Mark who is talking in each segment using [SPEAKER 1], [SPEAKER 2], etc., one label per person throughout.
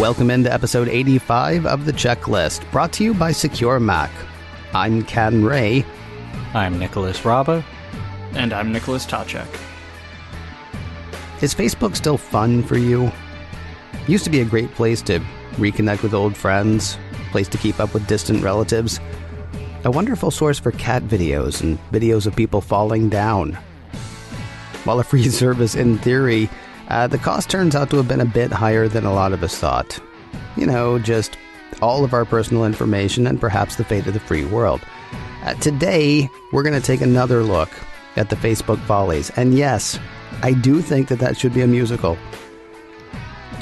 [SPEAKER 1] Welcome into episode 85 of The Checklist, brought to you by Secure Mac. I'm Ken Ray.
[SPEAKER 2] I'm Nicholas Raba.
[SPEAKER 3] And I'm Nicholas Tacek.
[SPEAKER 1] Is Facebook still fun for you? Used to be a great place to reconnect with old friends, a place to keep up with distant relatives, a wonderful source for cat videos and videos of people falling down. While a free service in theory, the cost turns out to have been a bit higher than a lot of us thought. You know, just all of our personal information and perhaps the fate of the free world. Today, we're going to take another look at the Facebook Follies. And yes, I do think that should be a musical.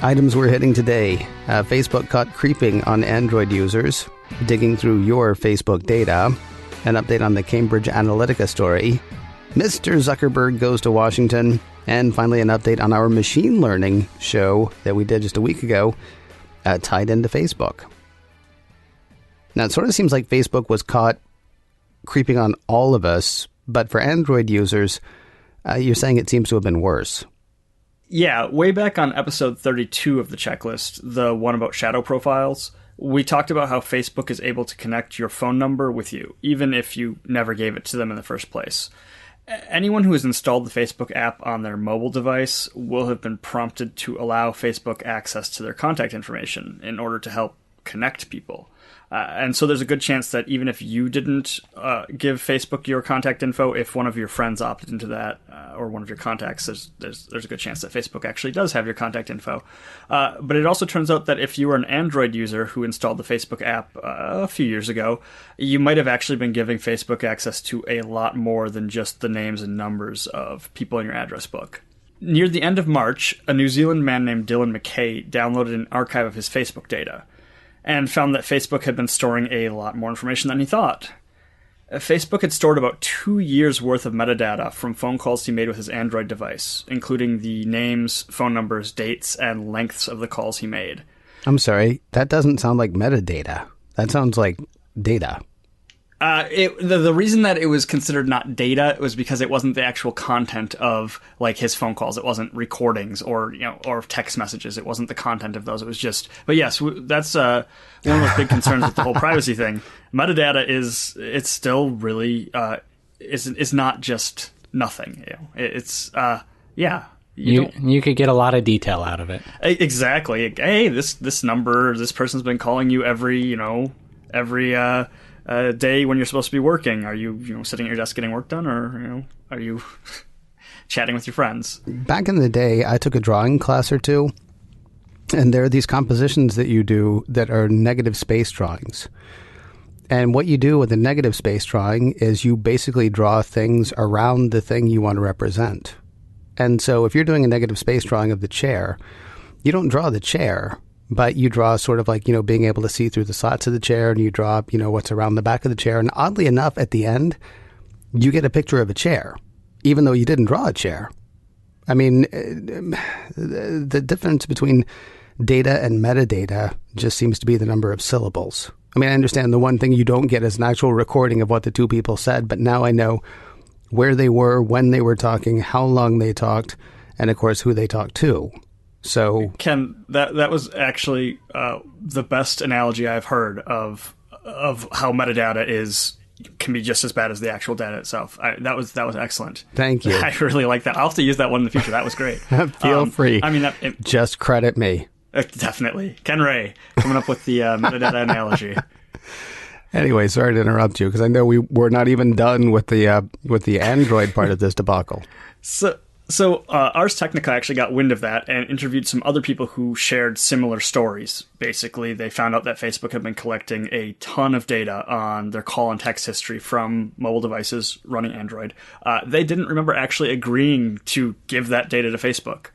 [SPEAKER 1] Items we're hitting today. Facebook caught creeping on Android users, digging through your Facebook data, an update on the Cambridge Analytica story, Mr. Zuckerberg goes to Washington, and finally an update on our machine learning show that we did just a week ago, tied into Facebook. Now, it sort of seems like Facebook was caught creeping on all of us, but for Android users, you're saying it seems to have been worse.
[SPEAKER 3] Yeah, way back on episode 32 of the checklist, the one about shadow profiles, we talked about how Facebook is able to connect your phone number with you, even if you never gave it to them in the first place. Anyone who has installed the Facebook app on their mobile device will have been prompted to allow Facebook access to their contact information in order to help connect people. And so there's a good chance that even if you didn't give Facebook your contact info, if one of your friends opted into that, or one of your contacts, there's a good chance that Facebook actually does have your contact info. But it also turns out that if you were an Android user who installed the Facebook app a few years ago, you might have actually been giving Facebook access to a lot more than just the names and numbers of people in your address book. Near the end of March, a New Zealand man named Dylan McKay downloaded an archive of his Facebook data, and found that Facebook had been storing a lot more information than he thought. Facebook had stored about 2 years' worth of metadata from phone calls he made with his Android device, including the names, phone numbers, dates, and lengths of the calls he made.
[SPEAKER 1] I'm sorry, that doesn't sound like metadata. That sounds like data.
[SPEAKER 3] The reason that it was considered not data was because it wasn't the actual content of like his phone calls. It wasn't recordings or text messages. It wasn't the content of those. It was just. But yes, that's one of those big concerns with the whole privacy thing. Metadata it's still really is not just nothing. It's
[SPEAKER 2] You could get a lot of detail out of it.
[SPEAKER 3] Exactly. Hey, this number, this person's been calling you every day when you're supposed to be working. Are you sitting at your desk getting work done, or are you chatting with your friends?
[SPEAKER 1] Back in the day, I took a drawing class or two, and there are these compositions that you do that are negative space drawings. And what you do with a negative space drawing is you basically draw things around the thing you want to represent. And so if you're doing a negative space drawing of the chair, you don't draw the chair, but you draw sort of like, being able to see through the slats of the chair, and you draw, what's around the back of the chair. And oddly enough, at the end, you get a picture of a chair, even though you didn't draw a chair. I mean, the difference between data and metadata just seems to be the number of syllables. I mean, I understand the one thing you don't get is an actual recording of what the two people said, but now I know where they were, when they were talking, how long they talked, and of course, who they talked to. So
[SPEAKER 3] Ken, that was actually the best analogy I've heard of how metadata can be just as bad as the actual data itself. That was excellent.
[SPEAKER 1] Thank you.
[SPEAKER 3] I really like that. I'll have to use that one in the future. That was great.
[SPEAKER 1] Feel free.
[SPEAKER 3] I mean,
[SPEAKER 1] just credit me.
[SPEAKER 3] Definitely, Ken Ray coming up with the metadata analogy.
[SPEAKER 1] Anyway, sorry to interrupt you because I know we're not even done with the Android part of this debacle.
[SPEAKER 3] So Ars Technica actually got wind of that and interviewed some other people who shared similar stories. Basically, they found out that Facebook had been collecting a ton of data on their call and text history from mobile devices running Android. They didn't remember actually agreeing to give that data to Facebook.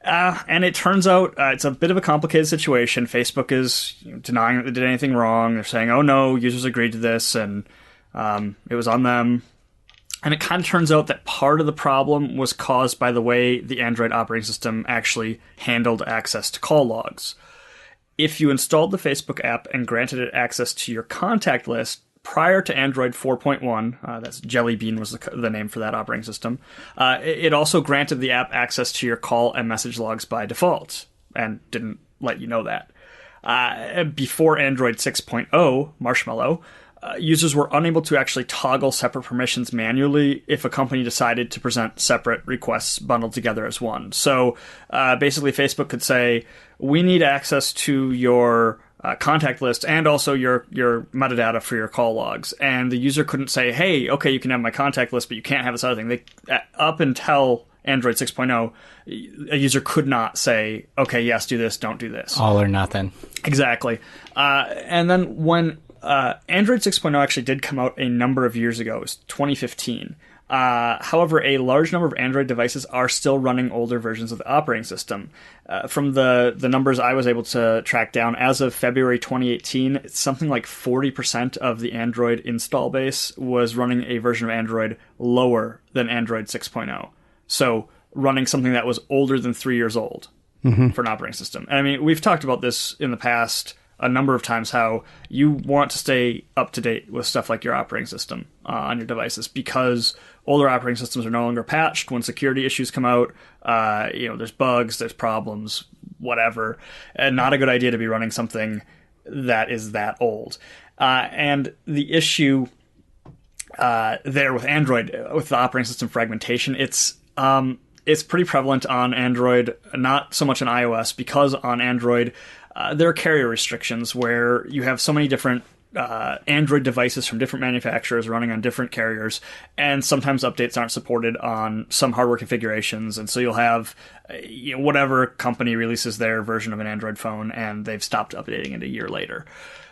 [SPEAKER 3] And it turns out it's a bit of a complicated situation. Facebook is denying that they did anything wrong. They're saying, oh no, users agreed to this, and it was on them. And it kind of turns out that part of the problem was caused by the way the Android operating system actually handled access to call logs. If you installed the Facebook app and granted it access to your contact list prior to Android 4.1, that's Jelly Bean was the name for that operating system, it also granted the app access to your call and message logs by default and didn't let you know that. Before Android 6.0, Marshmallow, users were unable to actually toggle separate permissions manually if a company decided to present separate requests bundled together as one. So basically, Facebook could say, we need access to your contact list and also your metadata for your call logs. And the user couldn't say, hey, okay, you can have my contact list, but you can't have this other thing. Up until Android 6.0, a user could not say, okay, yes, do this, don't do this.
[SPEAKER 2] All or nothing.
[SPEAKER 3] Exactly. And then when Android 6.0 actually did come out a number of years ago, it was 2015. However, a large number of Android devices are still running older versions of the operating system. From the numbers I was able to track down, as of February 2018, it's something like 40% of the Android install base was running a version of Android lower than Android 6.0. So running something that was older than 3 years old for an operating system. And I mean, we've talked about this in the past a number of times, how you want to stay up to date with stuff like your operating system on your devices, because older operating systems are no longer patched when security issues come out. There's bugs, there's problems, whatever. And not a good idea to be running something that is that old. And the issue there with Android, with the operating system fragmentation, it's pretty prevalent on Android, not so much on iOS, because on Android, there are carrier restrictions where you have so many different Android devices from different manufacturers running on different carriers, and sometimes updates aren't supported on some hardware configurations, and so you'll have whatever company releases their version of an Android phone, and they've stopped updating it a year later.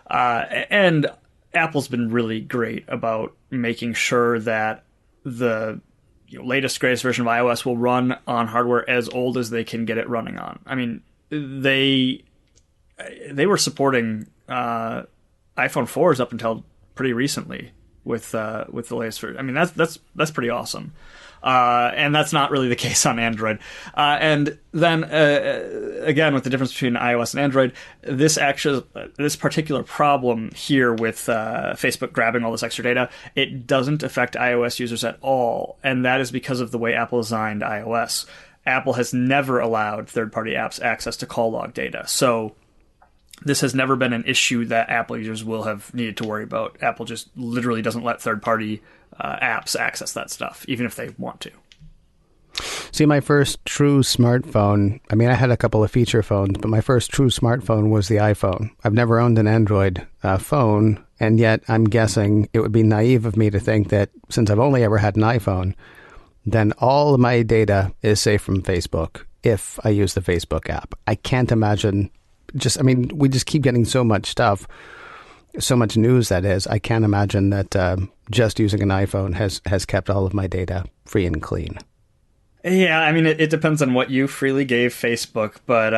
[SPEAKER 3] And Apple's been really great about making sure that the latest, greatest version of iOS will run on hardware as old as they can get it running on. I mean, they were supporting iPhone 4s up until pretty recently with the latest version. I mean, that's pretty awesome. And that's not really the case on Android. And then again, with the difference between iOS and Android, this particular problem here with Facebook grabbing all this extra data, it doesn't affect iOS users at all. And that is because of the way Apple designed iOS. Apple has never allowed third-party apps access to call log data. So this has never been an issue that Apple users will have needed to worry about. Apple just literally doesn't let third-party apps access that stuff, even if they want to.
[SPEAKER 1] See, my first true smartphone, I mean, I had a couple of feature phones, but my first true smartphone was the iPhone. I've never owned an Android phone, and yet I'm guessing it would be naive of me to think that since I've only ever had an iPhone, then all of my data is safe from Facebook if I use the Facebook app. I can't imagine... we just keep getting so much stuff, so much news, that is. I can't imagine that just using an iPhone has kept all of my data free and clean.
[SPEAKER 3] Yeah, I mean, it depends on what you freely gave Facebook, but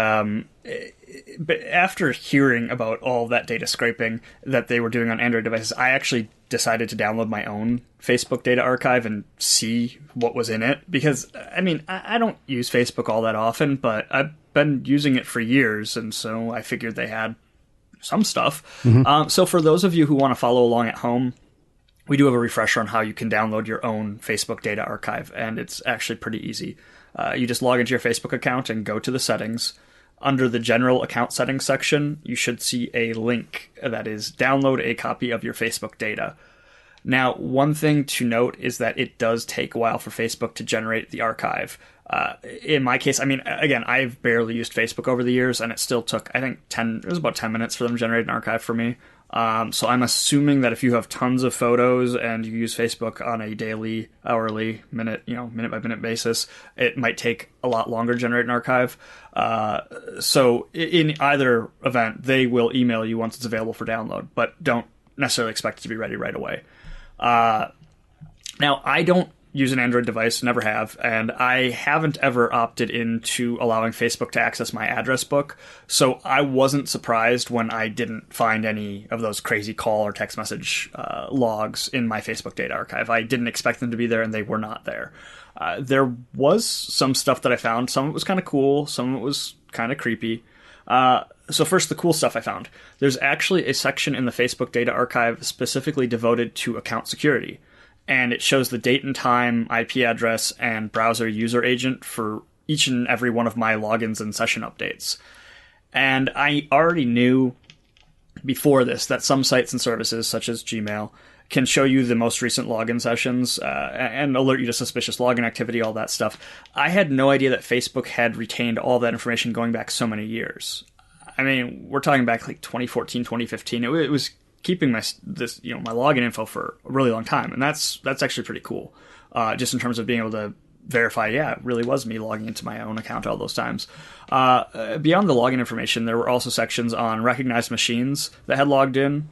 [SPEAKER 3] after hearing about all that data scraping that they were doing on Android devices, I actually decided to download my own Facebook data archive and see what was in it. Because, I mean, I don't use Facebook all that often, but I've been using it for years, and so I figured they had some stuff. Mm-hmm. So for those of you who want to follow along at home, we do have a refresher on how you can download your own Facebook data archive, and it's actually pretty easy. You just log into your Facebook account and go to the settings. Under the general account settings section, you should see a link that is download a copy of your Facebook data. Now, one thing to note is that it does take a while for Facebook to generate the archive. In my case, I mean, again, I've barely used Facebook over the years, and it still took, I think, it was about 10 minutes for them to generate an archive for me. So I'm assuming that if you have tons of photos and you use Facebook on a daily, hourly, minute by minute basis, it might take a lot longer to generate an archive. So in either event, they will email you once it's available for download, but don't necessarily expect it to be ready right away. Now, I don't use an Android device, never have, and I haven't ever opted into allowing Facebook to access my address book, so I wasn't surprised when I didn't find any of those crazy call or text message logs in my Facebook data archive. I didn't expect them to be there, and they were not there. There was some stuff that I found. Some of it was kind of cool, some of it was kind of creepy. So first, the cool stuff I found. There's actually a section in the Facebook data archive specifically devoted to account security. And it shows the date and time, IP address, and browser user agent for each and every one of my logins and session updates. And I already knew before this that some sites and services, such as Gmail, can show you the most recent login sessions and alert you to suspicious login activity, all that stuff. I had no idea that Facebook had retained all that information going back so many years. I mean, we're talking back like 2014, 2015. It was keeping my login info for a really long time, and that's actually pretty cool. Just in terms of being able to verify, yeah, it really was me logging into my own account all those times. Beyond the login information, there were also sections on recognized machines that had logged in.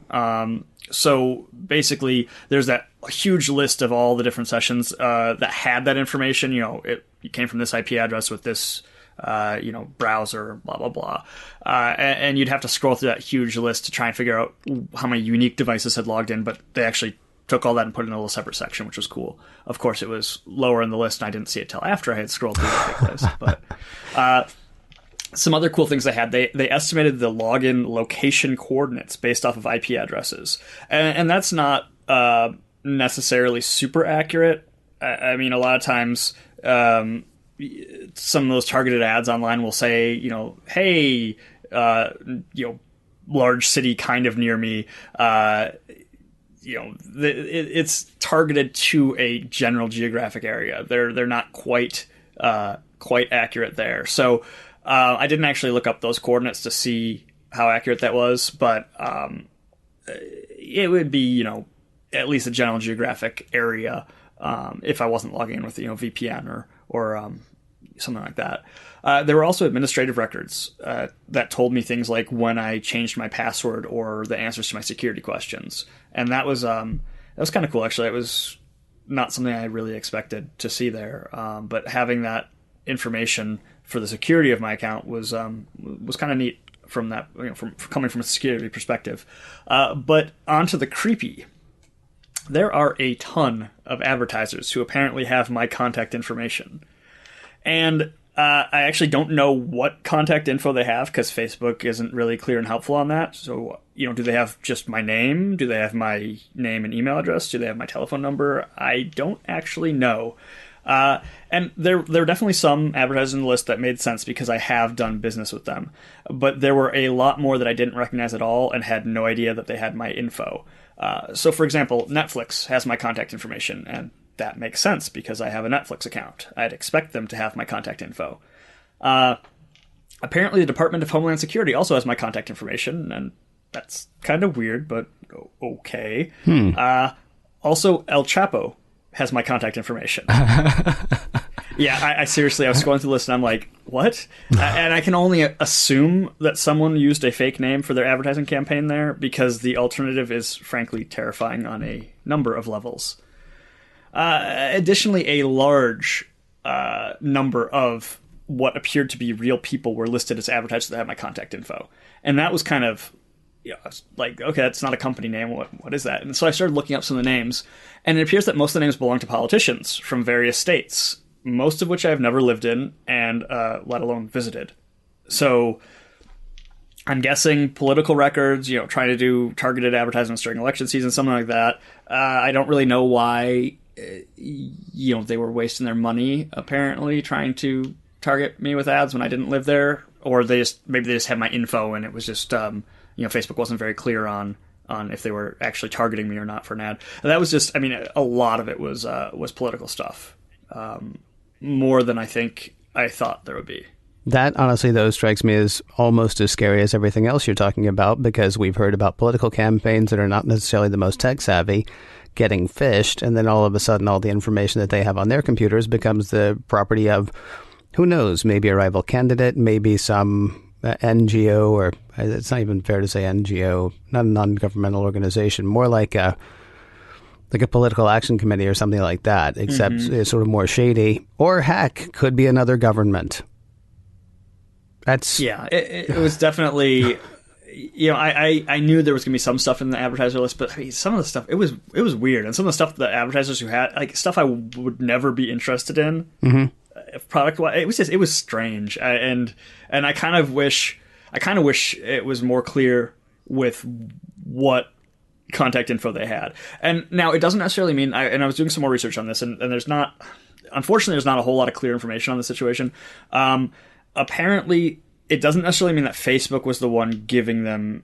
[SPEAKER 3] So basically, there's that huge list of all the different sessions that had that information. It came from this IP address with this browser, blah, blah, blah. And you'd have to scroll through that huge list to try and figure out how many unique devices had logged in, but they actually took all that and put it in a little separate section, which was cool. Of course, it was lower in the list, and I didn't see it till after I had scrolled through the big list. But some other cool things they had, they estimated the login location coordinates based off of IP addresses. And that's not necessarily super accurate. I mean, a lot of times some of those targeted ads online will say, hey, large city kind of near me, it's targeted to a general geographic area. They're not quite accurate there. So I didn't actually look up those coordinates to see how accurate that was, but it would be at least a general geographic area if I wasn't logging in with VPN or something like that. There were also administrative records that told me things like when I changed my password or the answers to my security questions, and that was kind of cool. Actually, it was not something I really expected to see there, but having that information for the security of my account was kind of neat from that, from coming from a security perspective. But onto the creepy. There are a ton of advertisers who apparently have my contact information. And I actually don't know what contact info they have because Facebook isn't really clear and helpful on that. So, do they have just my name? Do they have my name and email address? Do they have my telephone number? I don't actually know. And there are definitely some advertisers on the list that made sense because I have done business with them. But there were a lot more that I didn't recognize at all and had no idea that they had my info. So, for example, Netflix has my contact information, and that makes sense because I have a Netflix account. I'd expect them to have my contact info. Apparently, the Department of Homeland Security also has my contact information, and that's kind of weird, but okay. Also, El Chapo has my contact information. Yeah, I seriously, I was scrolling through the list and I'm like, what? And I can only assume that someone used a fake name for their advertising campaign there because the alternative is frankly terrifying on a number of levels. Additionally, a large number of what appeared to be real people were listed as advertisers that had my contact info. And that was kind of like, okay, that's not a company name. What is that? And so I started looking up some of the names, and it appears that most of the names belong to politicians from various states, most of which I've never lived in and let alone visited. So I'm guessing political records, trying to do targeted advertisements during election season, something like that. I don't really know why, they were wasting their money, apparently, trying to target me with ads when I didn't live there. Or maybe they just had my info and it was just, Facebook wasn't very clear on if they were actually targeting me or not for an ad. And that was just, a lot of it was political stuff. More than I think I thought there would be.
[SPEAKER 1] That, honestly, though, strikes me as almost as scary as everything else you're talking about, because we've heard about political campaigns that are not necessarily the most tech-savvy getting phished, and then all of a sudden all the information that they have on their computers becomes the property of, who knows, maybe a rival candidate, maybe some NGO, or it's not even fair to say NGO, not a non-governmental organization, more like a political action committee or something like that, except it's sort of more shady. Or heck, could be another government.
[SPEAKER 3] It was definitely, I knew there was going to be some stuff in the advertiser list, but some of the stuff, it was weird. And some of the stuff the advertisers who had, like, stuff I would never be interested in, product wise, it was strange. And I kind of wish it was more clear with what contact info they had. And now it doesn't necessarily mean, I was doing some more research on this, and unfortunately there's not a whole lot of clear information on the situation. Apparently it doesn't necessarily mean that Facebook was the one giving them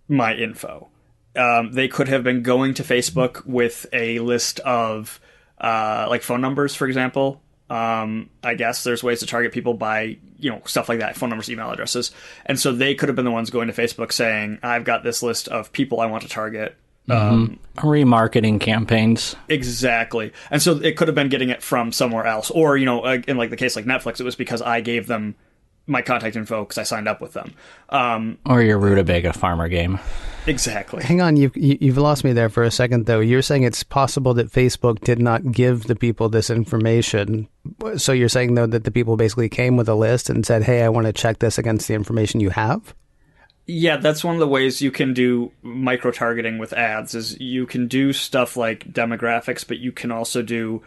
[SPEAKER 3] my info. They could have been going to Facebook with a list of like phone numbers, for example. I guess there's ways to target people by, stuff like that, phone numbers, email addresses. And so they could have been the ones going to Facebook saying, I've got this list of people I want to target.
[SPEAKER 2] Remarketing campaigns.
[SPEAKER 3] Exactly. And so it could have been getting it from somewhere else. Or, in like the case like Netflix, it was because I gave them my contact info because I signed up with them.
[SPEAKER 2] Or your rutabaga farmer game.
[SPEAKER 3] Exactly.
[SPEAKER 1] Hang on, you've lost me there for a second, though. You're saying it's possible that Facebook did not give the people this information. So you're saying, though, that the people basically came with a list and said, hey, I want to check this against the information you have?
[SPEAKER 3] Yeah, that's one of the ways you can do micro-targeting with ads, is you can do stuff like demographics, but you can also do...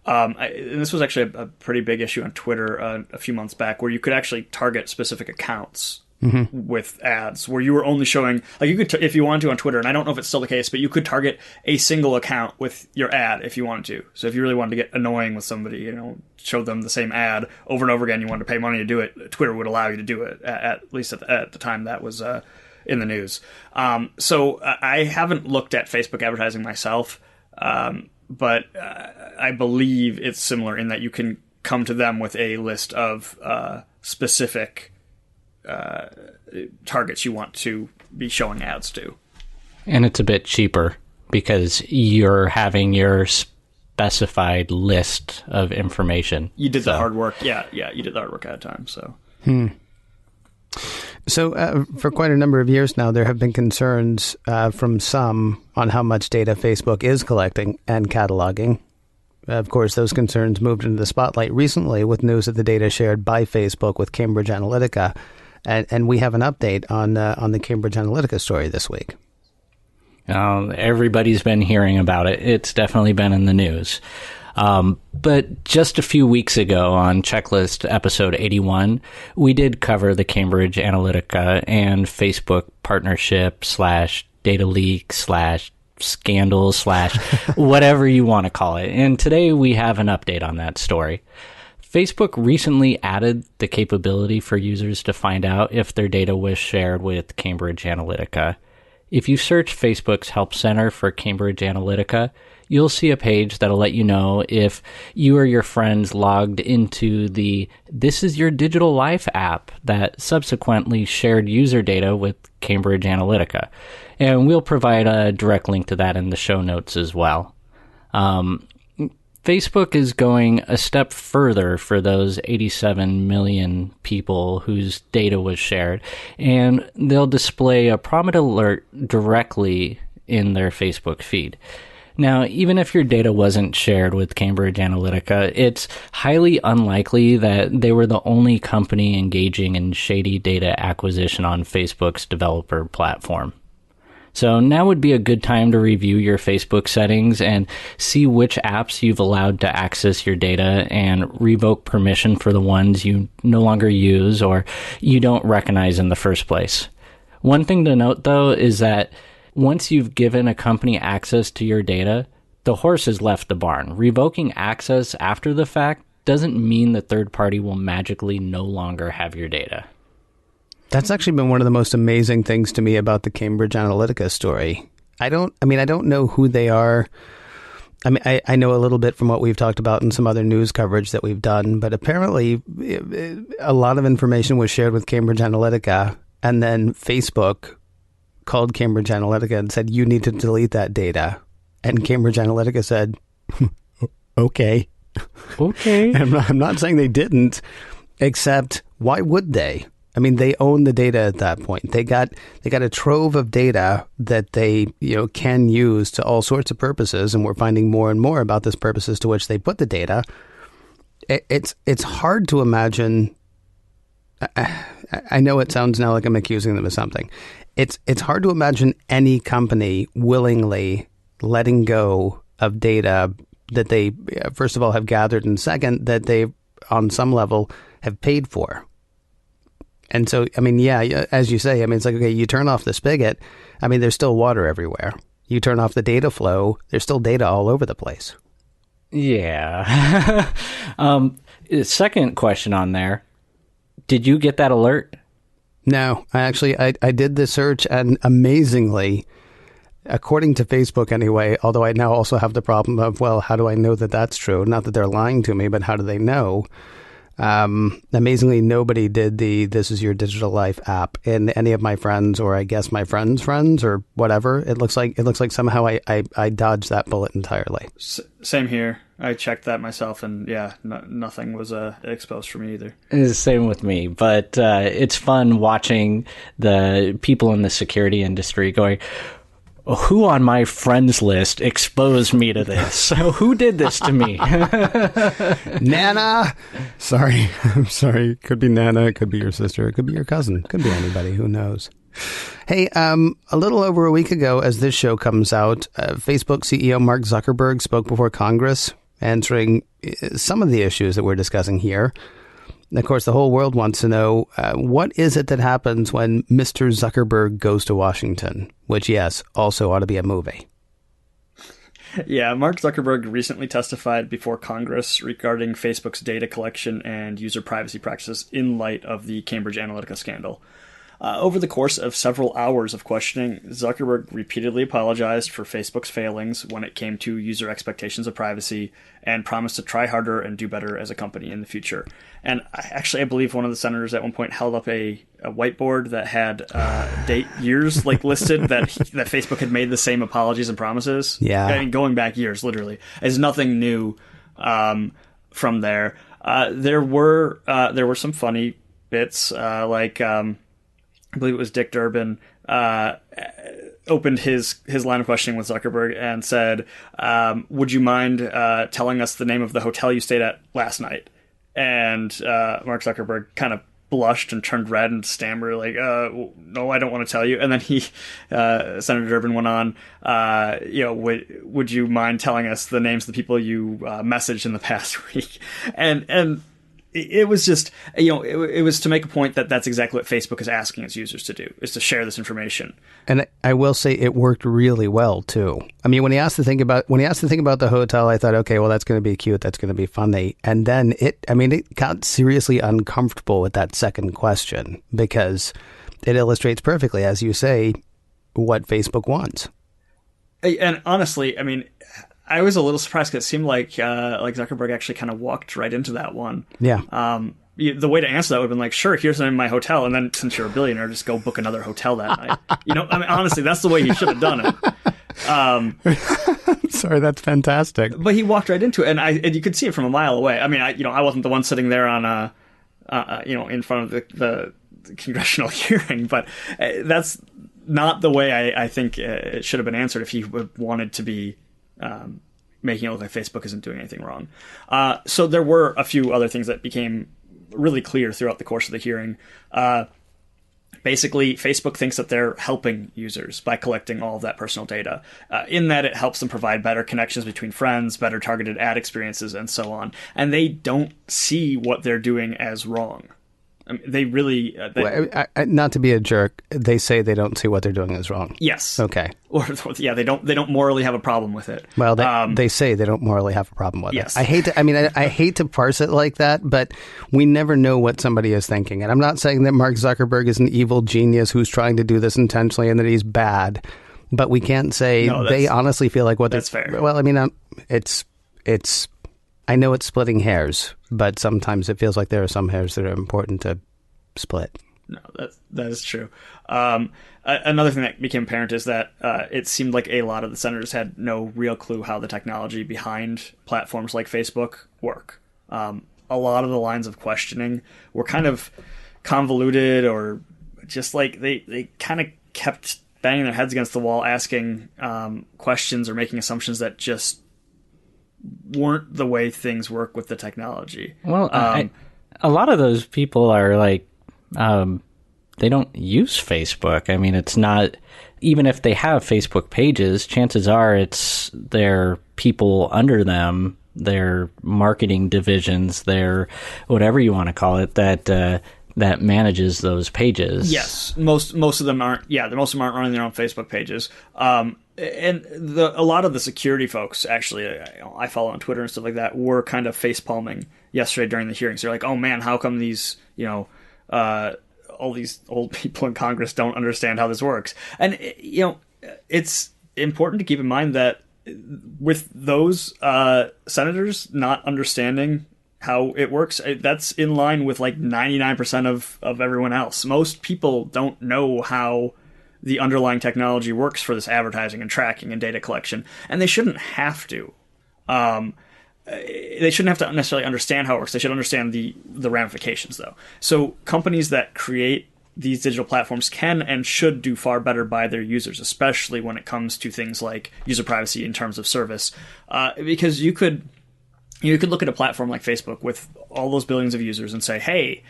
[SPEAKER 3] and this was actually a pretty big issue on Twitter a few months back, where you could actually target specific accounts with ads, where you were only showing, like, you could, if you wanted to on Twitter, and I don't know if it's still the case, but you could target a single account with your ad if you wanted to. So if you really wanted to get annoying with somebody, show them the same ad over and over again, you wanted to pay money to do it, Twitter would allow you to do it, at least at the time that was in the news. So I haven't looked at Facebook advertising myself, but I believe it's similar in that you can come to them with a list of specific targets you want to be showing ads to.
[SPEAKER 2] And it's a bit cheaper because you're having your specified list of information.
[SPEAKER 3] You did the hard work. Yeah, you did the hard work at a time. So.
[SPEAKER 1] So for quite a number of years now, there have been concerns from some on how much data Facebook is collecting and cataloging. Of course, those concerns moved into the spotlight recently with news of the data shared by Facebook with Cambridge Analytica. And we have an update on the Cambridge Analytica story this week.
[SPEAKER 2] Everybody's been hearing about it. It's definitely been in the news. But just a few weeks ago on Checklist episode 81, we did cover the Cambridge Analytica and Facebook partnership / data leak / scandal / whatever you want to call it. And today we have an update on that story. Facebook recently added the capability for users to find out if their data was shared with Cambridge Analytica. If you search Facebook's Help Center for Cambridge Analytica, you'll see a page that'll let you know if you or your friends logged into the This Is Your Digital Life app that subsequently shared user data with Cambridge Analytica. And we'll provide a direct link to that in the show notes as well. Facebook is going a step further for those 87 million people whose data was shared, and they'll display a prominent alert directly in their Facebook feed. Now, even if your data wasn't shared with Cambridge Analytica, it's highly unlikely that they were the only company engaging in shady data acquisition on Facebook's developer platform. So now would be a good time to review your Facebook settings and see which apps you've allowed to access your data and revoke permission for the ones you no longer use or you don't recognize in the first place. One thing to note, though, is that once you've given a company access to your data, the horse has left the barn. Revoking access after the fact doesn't mean the third party will magically no longer have your data.
[SPEAKER 1] That's actually been one of the most amazing things to me about the Cambridge Analytica story. I don't know who they are. I know a little bit from what we've talked about in some other news coverage that we've done, but apparently a lot of information was shared with Cambridge Analytica, and then Facebook called Cambridge Analytica and said, you need to delete that data. And Cambridge Analytica said, okay.
[SPEAKER 2] Okay.
[SPEAKER 1] I'm not saying they didn't, except why would they? I mean, they own the data at that point. They got a trove of data that they can use to all sorts of purposes, and we're finding more and more about this purposes to which they put the data. It's hard to imagine. I know it sounds now like I'm accusing them of something. It's hard to imagine any company willingly letting go of data that they, first of all, have gathered, and second, that they, on some level, have paid for. And so, I mean, yeah, as you say, I mean, it's like, okay, you turn off the spigot. I mean, there's still water everywhere. You turn off the data flow. There's still data all over the place.
[SPEAKER 2] Yeah. Second question on there. Did you get that alert?
[SPEAKER 1] No, I did the search, and amazingly, according to Facebook anyway, although I now also have the problem of, well, how do I know that that's true? Not that they're lying to me, but how do they know? Amazingly, nobody did the This Is Your Digital Life app in any of my friends, or I guess my friends' friends, or whatever. It looks like somehow I dodged that bullet entirely.
[SPEAKER 3] Same here. I checked that myself, and yeah, nothing was exposed for me either.
[SPEAKER 2] It's the same with me, but it's fun watching the people in the security industry going, who on my friends list exposed me to this? Who did this to me?
[SPEAKER 1] Nana! Sorry. I'm sorry. It could be Nana. It could be your sister. It could be your cousin. It could be anybody. Who knows? Hey, a little over a week ago, as this show comes out, Facebook CEO Mark Zuckerberg spoke before Congress, answering some of the issues that we're discussing here. And of course, the whole world wants to know, what is it that happens when Mr. Zuckerberg goes to Washington? Which, yes, also ought to be a movie.
[SPEAKER 3] Yeah, Mark Zuckerberg recently testified before Congress regarding Facebook's data collection and user privacy practices in light of the Cambridge Analytica scandal. Over the course of several hours of questioning, Zuckerberg repeatedly apologized for Facebook's failings when it came to user expectations of privacy and promised to try harder and do better as a company in the future. And I believe one of the senators at one point held up a whiteboard that had date years listed that Facebook had made the same apologies and promises.
[SPEAKER 1] Yeah,
[SPEAKER 3] I mean, going back years, literally. There's nothing new from there. There were some funny bits I believe it was Dick Durbin, opened his line of questioning with Zuckerberg and said, would you mind telling us the name of the hotel you stayed at last night? And Mark Zuckerberg kind of blushed and turned red and stammered no, I don't want to tell you. And then Senator Durbin went on, would you mind telling us the names of the people you messaged in the past week? And it was just, it was to make a point that that's exactly what Facebook is asking its users to do, is to share this information.
[SPEAKER 1] And I will say it worked really well too. I mean, when he asked to think about the hotel, I thought, okay, well, that's going to be cute, that's going to be funny. And then it got seriously uncomfortable with that second question, because it illustrates perfectly, as you say, what Facebook wants.
[SPEAKER 3] And honestly, I mean, I was a little surprised because it seemed like Zuckerberg actually kind of walked right into that one.
[SPEAKER 1] Yeah.
[SPEAKER 3] The way to answer that would have been sure, here's the name of my hotel, and then since you're a billionaire, just go book another hotel that night. I mean, honestly, that's the way he should have done it.
[SPEAKER 1] Sorry, that's fantastic.
[SPEAKER 3] But he walked right into it, and you could see it from a mile away. I mean, I wasn't the one sitting there on in front of the congressional hearing, but that's not the way I think it should have been answered if he wanted to be making it look like Facebook isn't doing anything wrong. So there were a few other things that became really clear throughout the course of the hearing. Basically, Facebook thinks that they're helping users by collecting all of that personal data, in that it helps them provide better connections between friends, better targeted ad experiences, and so on. And they don't see what they're doing as wrong. I mean, they really...
[SPEAKER 1] not to be a jerk, they say they don't see what they're doing is wrong.
[SPEAKER 3] Yes.
[SPEAKER 1] Okay.
[SPEAKER 3] Or yeah, they don't morally have a problem with it.
[SPEAKER 1] Well, they say they don't morally have a problem with
[SPEAKER 3] yes.
[SPEAKER 1] it. I hate to parse it like that, but we never know what somebody is thinking. And I'm not saying that Mark Zuckerberg is an evil genius who's trying to do this intentionally and that he's bad, but we can't say they honestly feel like what
[SPEAKER 3] that's fair.
[SPEAKER 1] Well, I mean, it's I know it's splitting hairs, but sometimes it feels like there are some hairs that are important to split.
[SPEAKER 3] No, that is true. Another thing that became apparent is that it seemed like a lot of the senators had no real clue how the technology behind platforms like Facebook work. A lot of the lines of questioning were kind of convoluted, or just they kind of kept banging their heads against the wall, asking questions or making assumptions that just weren't the way things work with the technology.
[SPEAKER 2] Well, a lot of those people are they don't use Facebook. I mean, it's not, even if they have Facebook pages, chances are it's their people under them, their marketing divisions, their whatever you want to call it, that manages those pages.
[SPEAKER 3] Yes, most of them aren't. Yeah, most of them aren't running their own Facebook pages. And a lot of the security folks, actually, I follow on Twitter and stuff like that, were kind of face palming yesterday during the hearings. They're like, "Oh man, how come these all these old people in Congress don't understand how this works. And, it's important to keep in mind that with those senators not understanding how it works, that's in line with like 99% of everyone else. Most people don't know how the underlying technology works for this advertising and tracking and data collection, and they shouldn't have to. They shouldn't have to necessarily understand how it works. They should understand the ramifications, though. So companies that create these digital platforms can and should do far better by their users, especially when it comes to things like user privacy in terms of service. Because you could look at a platform like Facebook with all those billions of users and say, hey,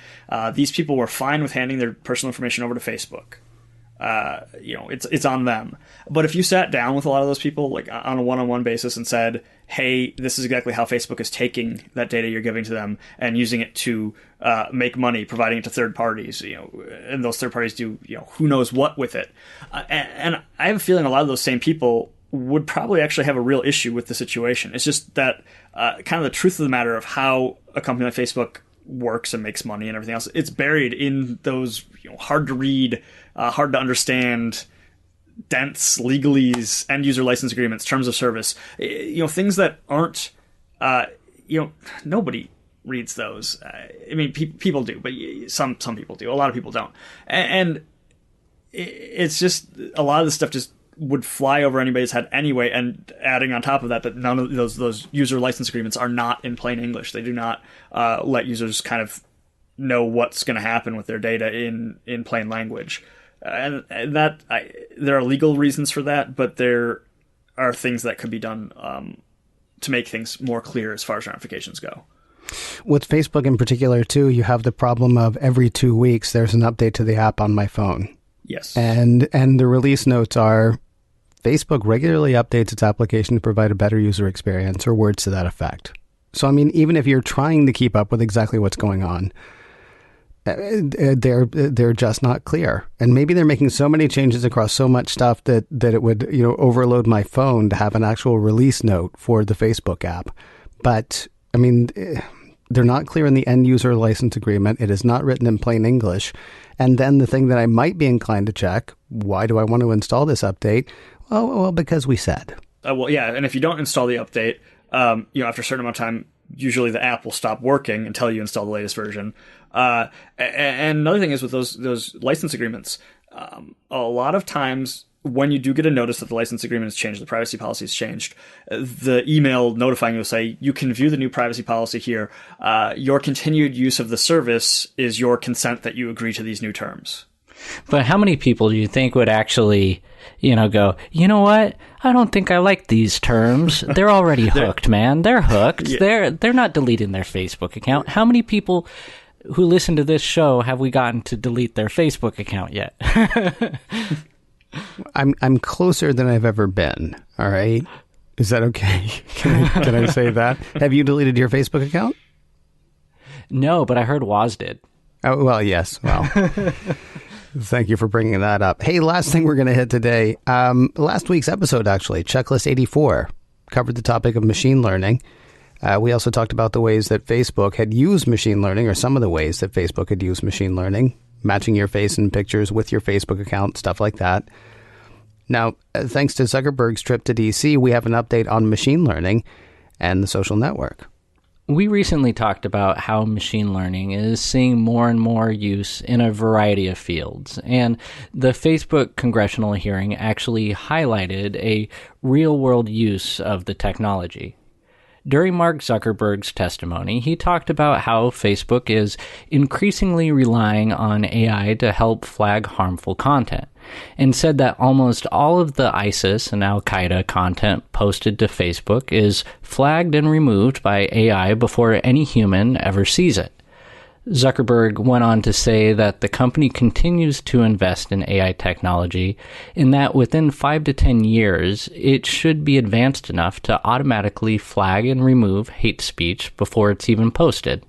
[SPEAKER 3] these people were fine with handing their personal information over to Facebook. It's on them. But if you sat down with a lot of those people, like on a one-on-one basis, and said, hey, this is exactly how Facebook is taking that data you're giving to them and using it to make money, providing it to third parties, and those third parties do, who knows what with it. And I have a feeling a lot of those same people would probably actually have a real issue with the situation. It's just that kind of the truth of the matter of how a company like Facebook works and makes money and everything else, it's buried in those hard to read, hard to understand, dense legalese, end user license agreements, terms of service, things that aren't, nobody reads those. I mean, people do, but some people do. A lot of people don't. And it's just a lot of this stuff just would fly over anybody's head anyway. And adding on top of that none of those user license agreements are not in plain English. They do not let users kind of know what's going to happen with their data in plain language. And that there are legal reasons for that, but there are things that could be done to make things more clear as far as ramifications go.
[SPEAKER 1] With Facebook in particular, too, you have the problem of every 2 weeks there's an update to the app on my phone.
[SPEAKER 3] Yes.
[SPEAKER 1] And the release notes are, Facebook regularly updates its application to provide a better user experience, or words to that effect. So, I mean, even if you're trying to keep up with exactly what's going on, they're just not clear. And maybe they're making so many changes across so much stuff that it would, overload my phone to have an actual release note for the Facebook app. But, I mean, they're not clear in the end user license agreement. It is not written in plain English. And then the thing that I might be inclined to check, why do I want to install this update? Well, because we said.
[SPEAKER 3] Yeah, and if you don't install the update, after a certain amount of time, usually the app will stop working until you install the latest version. And another thing is with those license agreements, a lot of times when you do get a notice that the license agreement has changed, the privacy policy has changed, the email notifying you will say, you can view the new privacy policy here. Your continued use of the service is your consent that you agree to these new terms.
[SPEAKER 2] But how many people do you think would actually, go, you know what? I don't think I like these terms. They're already hooked, man. They're hooked. Yeah. They're not deleting their Facebook account. How many people who listen to this show have we gotten to delete their Facebook account yet?
[SPEAKER 1] I'm closer than I've ever been. All right. Is that okay? Can I say that? Have you deleted your Facebook account?
[SPEAKER 2] No, but I heard Woz did.
[SPEAKER 1] Oh, well, yes. Well, thank you for bringing that up. Hey, last thing we're going to hit today. Last week's episode, actually, Checklist 84, covered the topic of machine learning. We also talked about the ways that Facebook had used machine learning, or some of the ways that Facebook had used machine learning, matching your face and pictures with your Facebook account, stuff like that. Now, thanks to Zuckerberg's trip to DC, we have an update on machine learning and the social network.
[SPEAKER 2] We recently talked about how machine learning is seeing more and more use in a variety of fields, and the Facebook congressional hearing actually highlighted a real-world use of the technology. During Mark Zuckerberg's testimony, he talked about how Facebook is increasingly relying on AI to help flag harmful content, and said that almost all of the ISIS and Al-Qaeda content posted to Facebook is flagged and removed by AI before any human ever sees it. Zuckerberg went on to say that the company continues to invest in AI technology, and that within 5 to 10 years, it should be advanced enough to automatically flag and remove hate speech before it's even posted.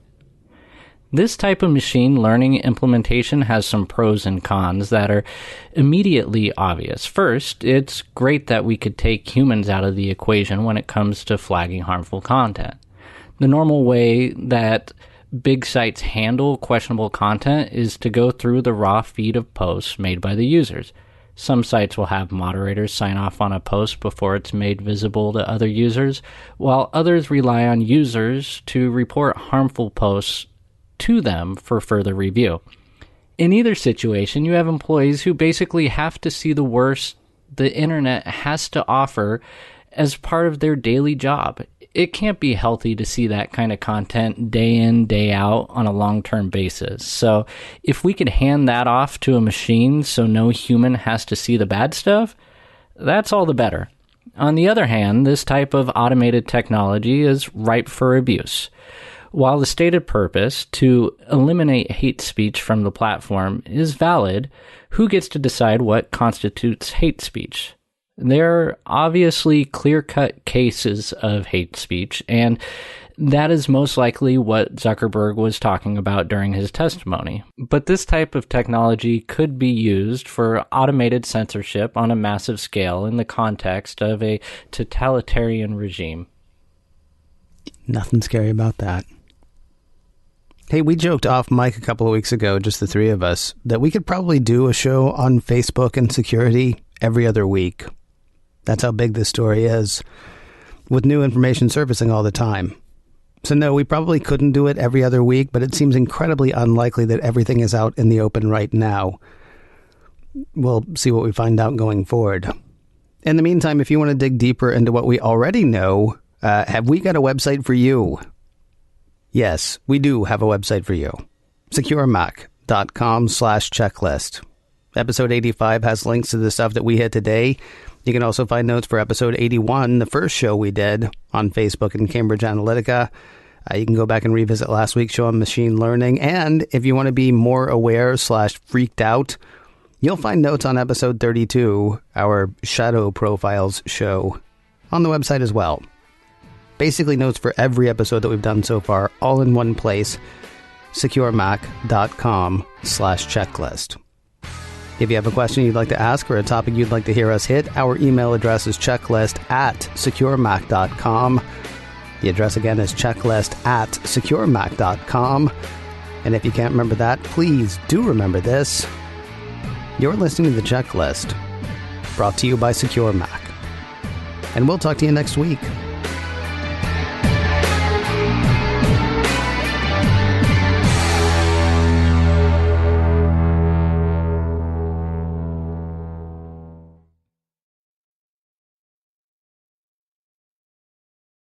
[SPEAKER 2] This type of machine learning implementation has some pros and cons that are immediately obvious. First, it's great that we could take humans out of the equation when it comes to flagging harmful content. The normal way that big sites handle questionable content is to go through the raw feed of posts made by the users. Some sites will have moderators sign off on a post before it's made visible to other users, while others rely on users to report harmful posts to them for further review. In either situation, you have employees who basically have to see the worst the internet has to offer as part of their daily job. It can't be healthy to see that kind of content day in, day out on a long-term basis. So if we could hand that off to a machine so no human has to see the bad stuff, that's all the better. On the other hand, this type of automated technology is ripe for abuse. While the stated purpose to eliminate hate speech from the platform is valid, who gets to decide what constitutes hate speech? There are obviously clear-cut cases of hate speech, and that is most likely what Zuckerberg was talking about during his testimony. But this type of technology could be used for automated censorship on a massive scale in the context of a totalitarian regime.
[SPEAKER 1] Nothing scary about that. Hey, we joked off mic a couple of weeks ago, just the three of us, that we could probably do a show on Facebook and security every other week. That's how big this story is, with new information surfacing all the time. So no, we probably couldn't do it every other week, but it seems incredibly unlikely that everything is out in the open right now. We'll see what we find out going forward. In the meantime, if you want to dig deeper into what we already know, have we got a website for you? Yes, we do have a website for you. securemac.com/checklist. Episode 85 has links to the stuff that we hit today. You can also find notes for episode 81, the first show we did on Facebook and Cambridge Analytica. You can go back and revisit last week's show on machine learning. And if you want to be more aware/freaked out, you'll find notes on episode 32, our Shadow Profiles show, on the website as well. Basically notes for every episode that we've done so far, all in one place, securemac.com/checklist. If you have a question you'd like to ask or a topic you'd like to hear us hit, our email address is checklist@securemac.com. The address again is checklist@securemac.com. And if you can't remember that, please do remember this. You're listening to The Checklist, brought to you by Secure Mac. And we'll talk to you next week.